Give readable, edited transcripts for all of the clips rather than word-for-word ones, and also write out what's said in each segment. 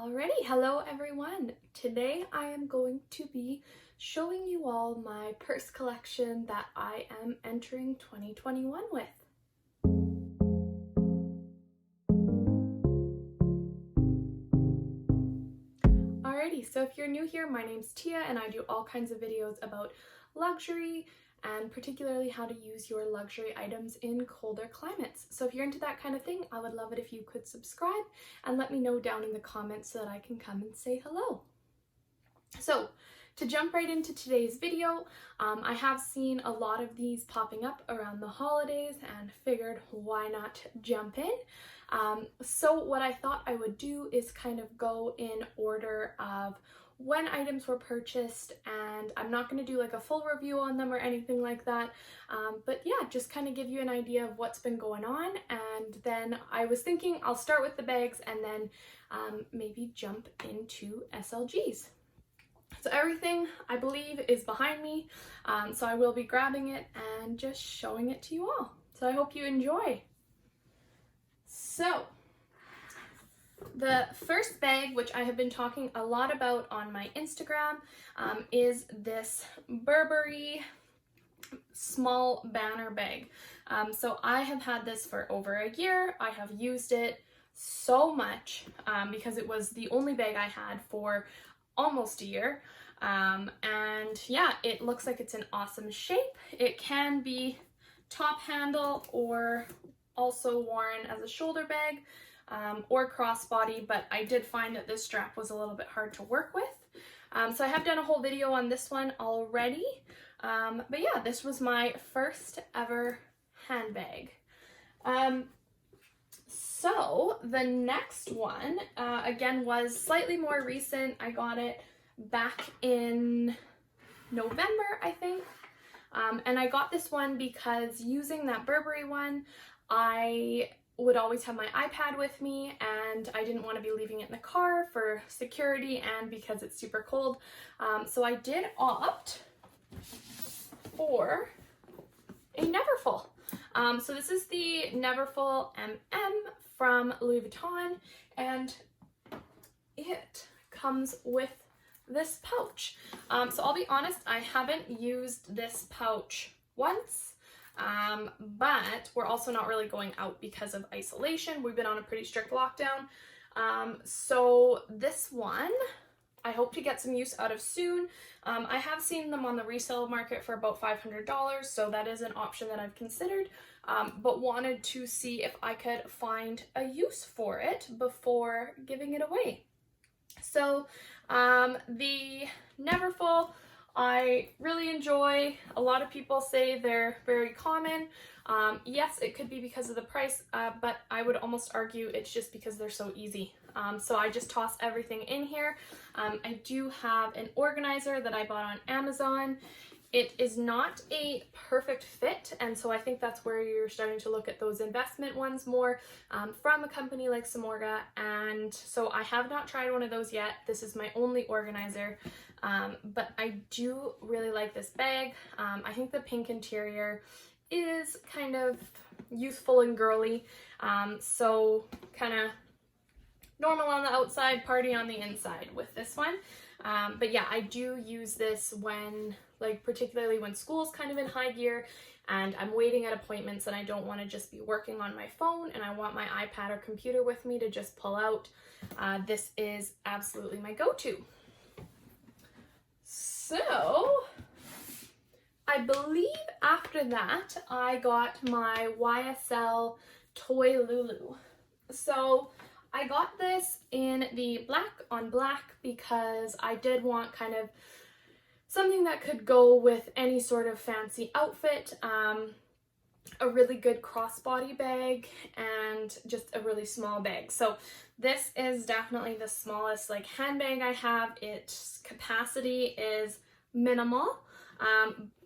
Alrighty, hello everyone. Today I am going to be showing you all my purse collection that I am entering 2021 with. Alrighty, so if you're new here, my name's Tia and I do all kinds of videos about luxury and particularly how to use your luxury items in colder climates. So if you're into that kind of thing, I would love it if you could subscribe and let me know down in the comments so that I can come and say hello. So to jump right into today's video, I have seen a lot of these popping up around the holidays and figured why not jump in. So what I thought I would do is kind of go in order of when items were purchased, and I'm not going to do like a full review on them or anything like that, but yeah, just kind of give you an idea of what's been going on. And then I was thinking I'll start with the bags and then maybe jump into SLGs. So everything I believe is behind me, so I will be grabbing it and just showing it to you all. So I hope you enjoy. So the first bag, which I have been talking a lot about on my Instagram, is this Burberry small banner bag. So I have had this for over a year. I have used it so much because it was the only bag I had for almost a year. And yeah, it looks like it's in awesome shape. It can be top handle or also worn as a shoulder bag. Or crossbody, but I did find that this strap was a little bit hard to work with. So I have done a whole video on this one already, but yeah, this was my first ever handbag. So the next one, again, was slightly more recent. I got it back in November, I think, and I got this one because using that Burberry one, I would always have my iPad with me and I didn't want to be leaving it in the car for security and because it's super cold. So I did opt for a Neverfull. So this is the Neverfull MM from Louis Vuitton, and it comes with this pouch. So I'll be honest, I haven't used this pouch once. But we're also not really going out because of isolation. We've been on a pretty strict lockdown. So this one, I hope to get some use out of soon. I have seen them on the resale market for about $500, so that is an option that I've considered, but wanted to see if I could find a use for it before giving it away. So the Neverfull, I really enjoy. A lot of people say they're very common. Yes, it could be because of the price, but I would almost argue it's just because they're so easy. So I just toss everything in here. I do have an organizer that I bought on Amazon. It is not a perfect fit, and so I think that's where you're starting to look at those investment ones more from a company like Samorga, and so I have not tried one of those yet. This is my only organizer, but I do really like this bag. I think the pink interior is kind of youthful and girly, so kind of normal on the outside, party on the inside with this one. But yeah, I do use this when, like, particularly when school's kind of in high gear and I'm waiting at appointments and I don't want to just be working on my phone and I want my iPad or computer with me to just pull out. This is absolutely my go-to. So I believe after that I got my YSL Toy Lulu. So I got this in the black on black because I did want kind of something that could go with any sort of fancy outfit, a really good crossbody bag, and just a really small bag. So this is definitely the smallest like handbag I have. Its capacity is minimal,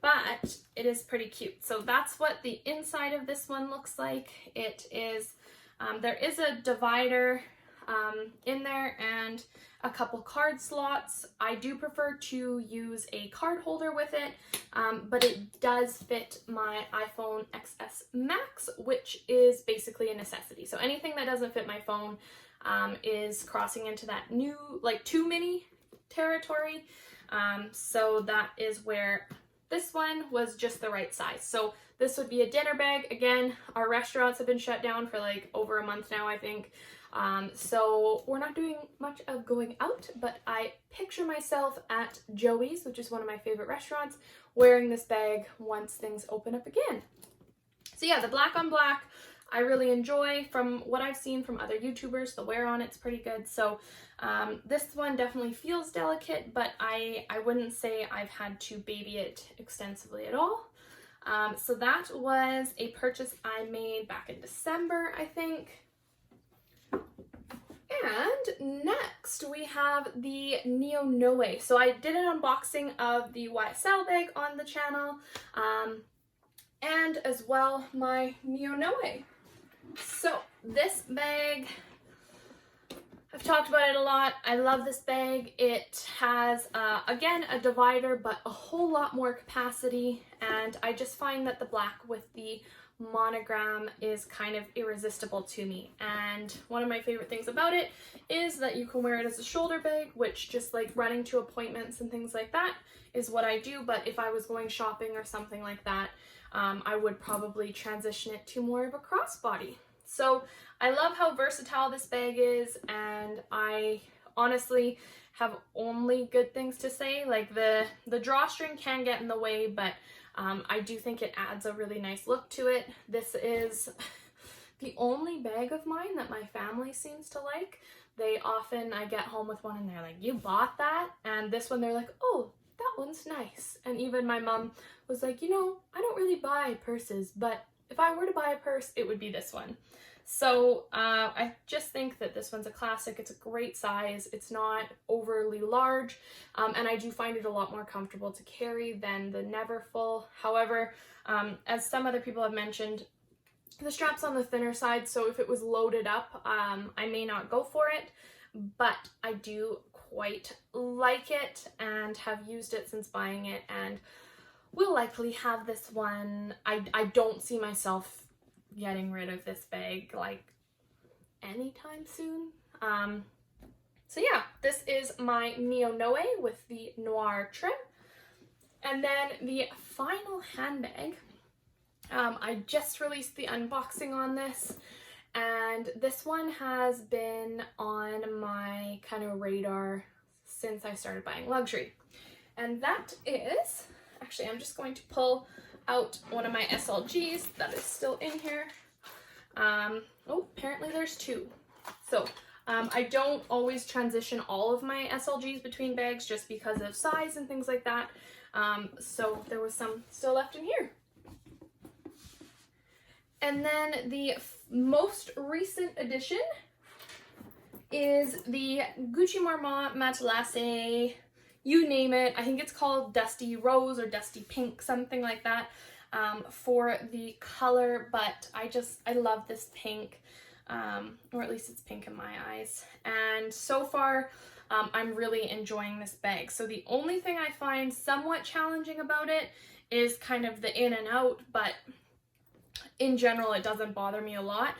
but it is pretty cute. So that's what the inside of this one looks like. It is there is a divider in there and a couple card slots. I do prefer to use a card holder with it, but it does fit my iPhone XS Max, which is basically a necessity. So anything that doesn't fit my phone, is crossing into that new, like, too mini territory. So that is where this one was just the right size. So this would be a dinner bag. Again, our restaurants have been shut down for like over a month now, I think. So we're not doing much of going out, but I picture myself at Joey's, which is one of my favorite restaurants, wearing this bag once things open up again. So yeah, the black on black, I really enjoy. From what I've seen from other YouTubers, the wear on it's pretty good. So this one definitely feels delicate, but I wouldn't say I've had to baby it extensively at all. So that was a purchase I made back in December, I think. And next we have the Neo Noe. So I did an unboxing of the YSL bag on the channel, and as well my Neo Noe. So this bag, I've talked about it a lot. I love this bag. It has, again, a divider, but a whole lot more capacity. And I just find that the black with the monogram is kind of irresistible to me. And one of my favorite things about it is that you can wear it as a shoulder bag, which just like running to appointments and things like that is what I do. But if I was going shopping or something like that, I would probably transition it to more of a crossbody. So I love how versatile this bag is, and I honestly have only good things to say. Like the drawstring can get in the way, but I do think it adds a really nice look to it. This is the only bag of mine that my family seems to like. I get home with one and they're like, "You bought that?" And this one they're like, "Oh, that one's nice." And even my mom was like, "You know, I don't really buy purses, but if I were to buy a purse, it would be this one." So I just think that this one's a classic. It's a great size. It's not overly large, and I do find it a lot more comfortable to carry than the Neverfull. However, as some other people have mentioned, the strap's on the thinner side, so if it was loaded up, I may not go for it, but I do quite like it and have used it since buying it, and will likely have this one. I don't see myself getting rid of this bag like anytime soon. So yeah, this is my Neo Noe with the noir trim. And then the final handbag, I just released the unboxing on this, and this one has been on my kind of radar since I started buying luxury. And that is, actually I'm just going to pull out one of my SLGs that is still in here. Oh, apparently there's two. So I don't always transition all of my SLGs between bags just because of size and things like that. So there was some still left in here. And then the most recent addition is the Gucci Marmont Matelassé, you name it. I think it's called Dusty Rose or Dusty Pink, something like that, for the color, but I love this pink, or at least it's pink in my eyes. And so far, I'm really enjoying this bag. So the only thing I find somewhat challenging about it is kind of the in and out, but in general, it doesn't bother me a lot.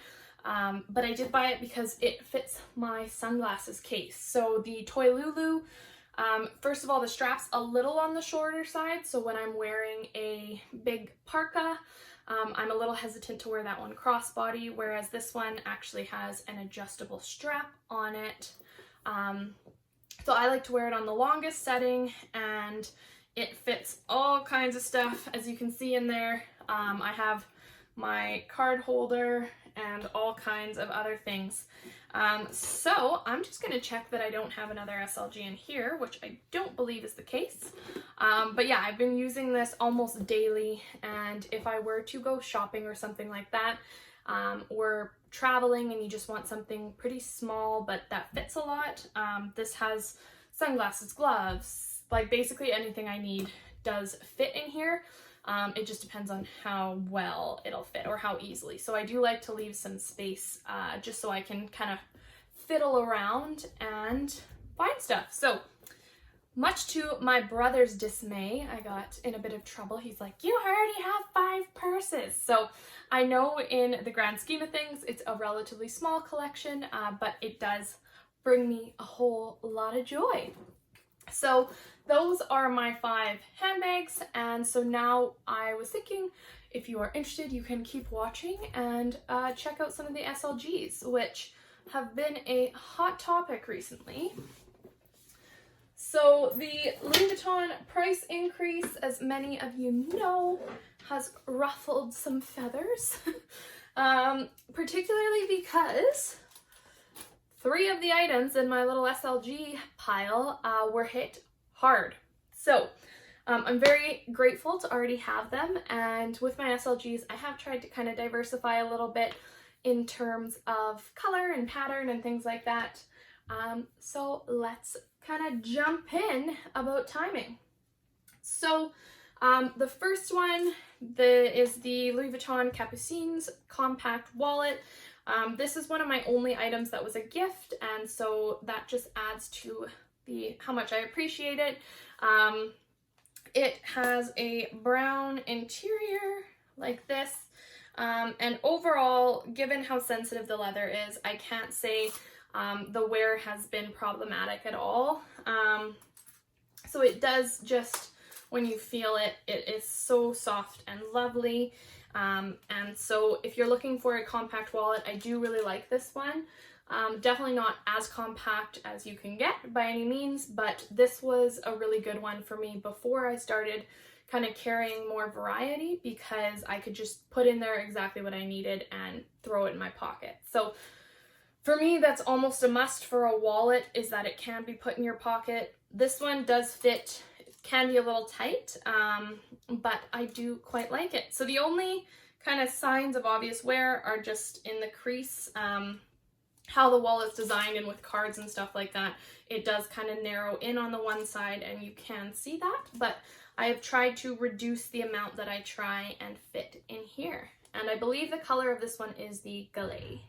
But I did buy it because it fits my sunglasses case. So the Toy Lulu, first of all, the strap's a little on the shorter side, so when I'm wearing a big parka, I'm a little hesitant to wear that one crossbody, whereas this one actually has an adjustable strap on it. So I like to wear it on the longest setting, and it fits all kinds of stuff. As you can see in there, I have my card holder and all kinds of other things. So I'm just going to check that I don't have another SLG in here, which I don't believe is the case. But yeah, I've been using this almost daily, and if I were to go shopping or something like that, or traveling and you just want something pretty small but that fits a lot, this has sunglasses, gloves, like basically anything I need does fit in here. It just depends on how well it'll fit or how easily. So I do like to leave some space just so I can kind of fiddle around and find stuff. So much to my brother's dismay, I got in a bit of trouble. He's like, you already have 5 purses. So I know in the grand scheme of things, it's a relatively small collection, but it does bring me a whole lot of joy. So those are my 5 handbags. And so now I was thinking, if you are interested, you can keep watching and check out some of the SLGs, which have been a hot topic recently. So the Louis Vuitton price increase, as many of you know, has ruffled some feathers, particularly because 3 of the items in my little SLG pile were hit hard. So I'm very grateful to already have them, and with my SLGs I have tried to kind of diversify a little bit in terms of color and pattern and things like that. So let's kind of jump in about timing. So the first one is the Louis Vuitton Capucines compact wallet. This is one of my only items that was a gift, and so that just adds to how much I appreciate it. It has a brown interior like this, and overall, given how sensitive the leather is, I can't say the wear has been problematic at all. So it does just, when you feel it, it is so soft and lovely. And so if you're looking for a compact wallet, I do really like this one. Definitely not as compact as you can get by any means, but this was a really good one for me before I started kind of carrying more variety, because I could just put in there exactly what I needed and throw it in my pocket. So for me, that's almost a must for a wallet, is that it can be put in your pocket. This one does fit, it can be a little tight, but I do quite like it. So the only kind of signs of obvious wear are just in the crease. How the wallet's designed and with cards and stuff like that, it does kind of narrow in on the one side and you can see that, but I have tried to reduce the amount that I try and fit in here. And I believe the color of this one is the Gallet.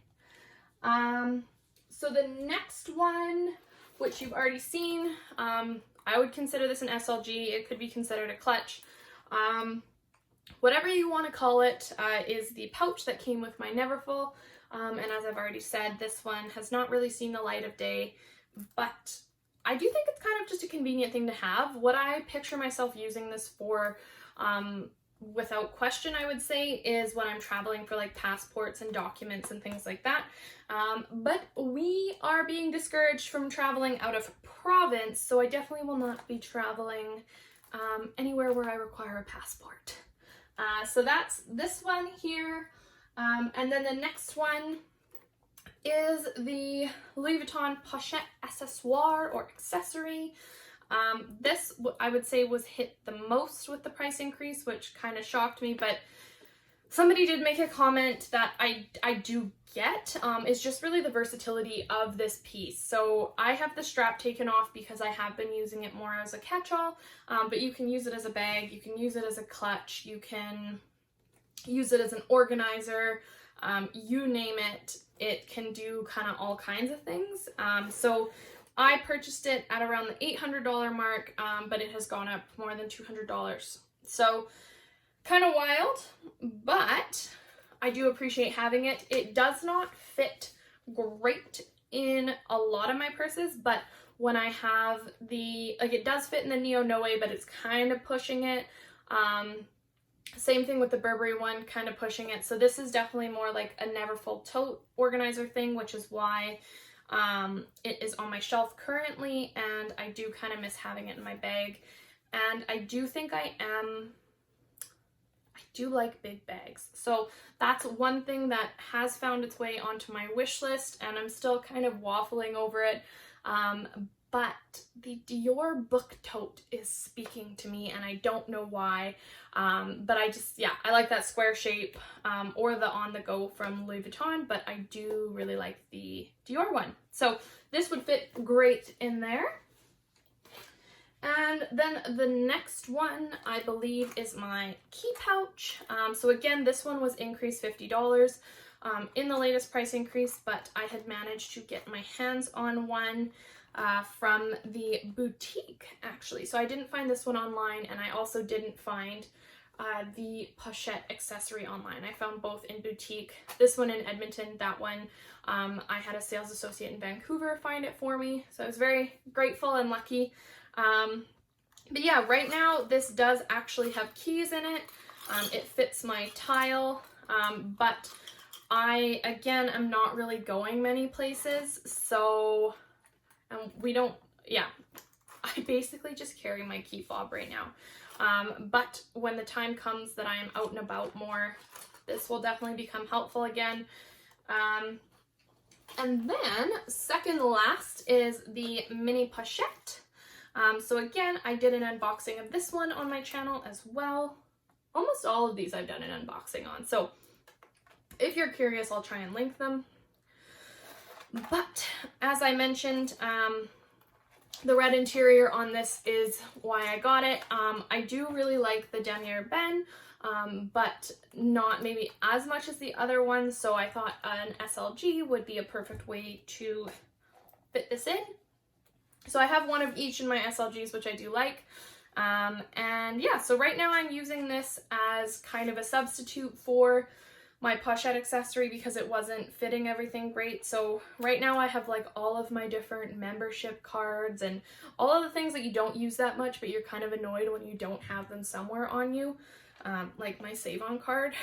So the next one, which you've already seen, I would consider this an SLG. It could be considered a clutch. Whatever you want to call it, is the pouch that came with my Neverfull. And as I've already said, this one has not really seen the light of day, but I do think it's kind of just a convenient thing to have. What I picture myself using this for, without question, I would say, is when I'm traveling for like passports and documents and things like that. But we are being discouraged from traveling out of province, so I definitely will not be traveling anywhere where I require a passport. So that's this one here. And then the next one is the Louis Vuitton Pochette Accessoire or accessory. This, I would say, was hit the most with the price increase, which kind of shocked me, but somebody did make a comment that I do get, is just really the versatility of this piece. So I have the strap taken off because I have been using it more as a catch-all, but you can use it as a bag, you can use it as a clutch, you can use it as an organizer, you name it, it can do kind of all kinds of things. So I purchased it at around the $800 mark, but it has gone up more than $200. So kind of wild, but I do appreciate having it. It does not fit great in a lot of my purses, but when I have it does fit in the Neo Noe, but it's kind of pushing it. Same thing with the Burberry one, kind of pushing it. So this is definitely more like a Neverfull tote organizer thing, which is why it is on my shelf currently, and I do kind of miss having it in my bag. And I do think I do like big bags. So that's one thing that has found its way onto my wish list, and I'm still kind of waffling over it. But the Dior book tote is speaking to me, and I don't know why. But I like that square shape, or the on the go from Louis Vuitton, but I do really like the Dior one. So this would fit great in there. And then the next one, I believe, is my key pouch. So again, this one was increased $50 in the latest price increase, but I had managed to get my hands on one. from the boutique, actually. So I didn't find this one online, and I also didn't find the pochette accessory online. I found both in boutique. This one in Edmonton, that one I had a sales associate in Vancouver find it for me, so I was very grateful and lucky. But yeah, right now this does actually have keys in it. It fits my tile, but I, again, am not really going many places, so we don't, yeah, I basically just carry my key fob right now. But when the time comes that I am out and about more, this will definitely become helpful again. And then second last is the mini pochette. So again, I did an unboxing of this one on my channel as well. Almost all of these I've done an unboxing on. So if you're curious, I'll try and link them. But as I mentioned, the red interior on this is why I got it. I do really like the denier Ben, but not maybe as much as the other ones, so I thought an SLG would be a perfect way to fit this in. So I have one of each in my SLGs, which I do like. And yeah, so right now I'm using this as kind of a substitute for my pochette accessory because it wasn't fitting everything great. So right now I have like all of my different membership cards and all of the things that you don't use that much, but you're kind of annoyed when you don't have them somewhere on you. Like my Save On card.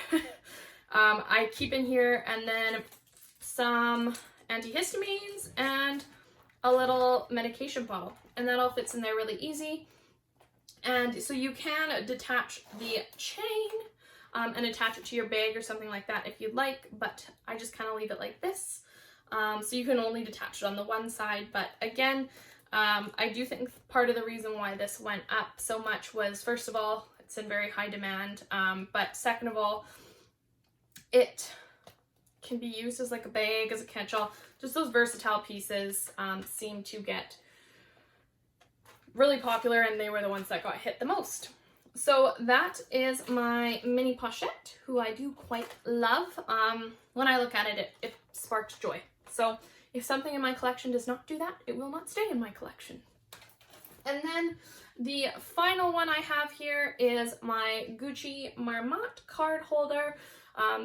I keep in here, and then some antihistamines and a little medication bottle, and that all fits in there really easy. And so you can detach the chain and attach it to your bag or something like that if you'd like, but I just kind of leave it like this. So you can only detach it on the one side, but again, I do think part of the reason why this went up so much was, first of all, it's in very high demand, but second of all, it can be used as like a bag, as a catch-all. Just those versatile pieces seem to get really popular, and they were the ones that got hit the most. So that is my mini pochette, who I do quite love. When I look at it, it sparks joy. So if something in my collection does not do that, it will not stay in my collection. And then the final one I have here is my Gucci Marmot card holder.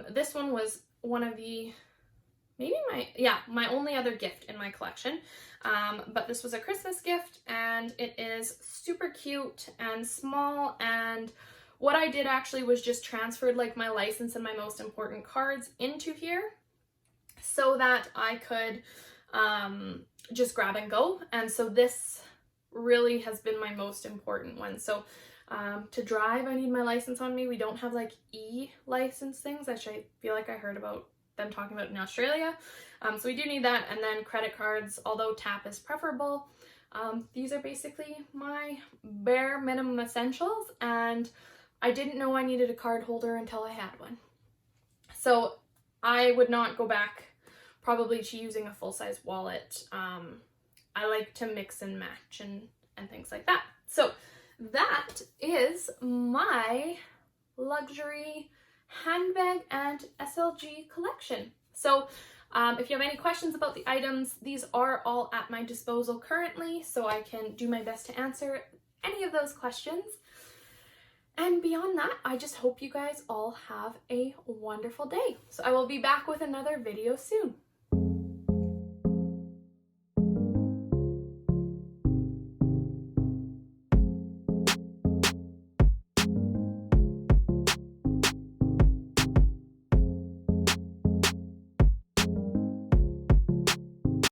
This one was one of the, my only other gift in my collection. But this was a Christmas gift, and it is super cute and small, and what I did actually was just transferred like my license and my most important cards into here so that I could just grab and go. And so this really has been my most important one. So to drive, I need my license on me. We don't have like e-license things, which I feel like I heard about them talking about in Australia. So we do need that, and then credit cards, although tap is preferable. These are basically my bare minimum essentials, and I didn't know I needed a card holder until I had one. So I would not go back probably to using a full-size wallet. I like to mix and match and things like that. So that is my luxury handbag and SLG collection. So if you have any questions about the items, these are all at my disposal currently, so I can do my best to answer any of those questions. And beyond that, I just hope you guys all have a wonderful day. So I will be back with another video soon.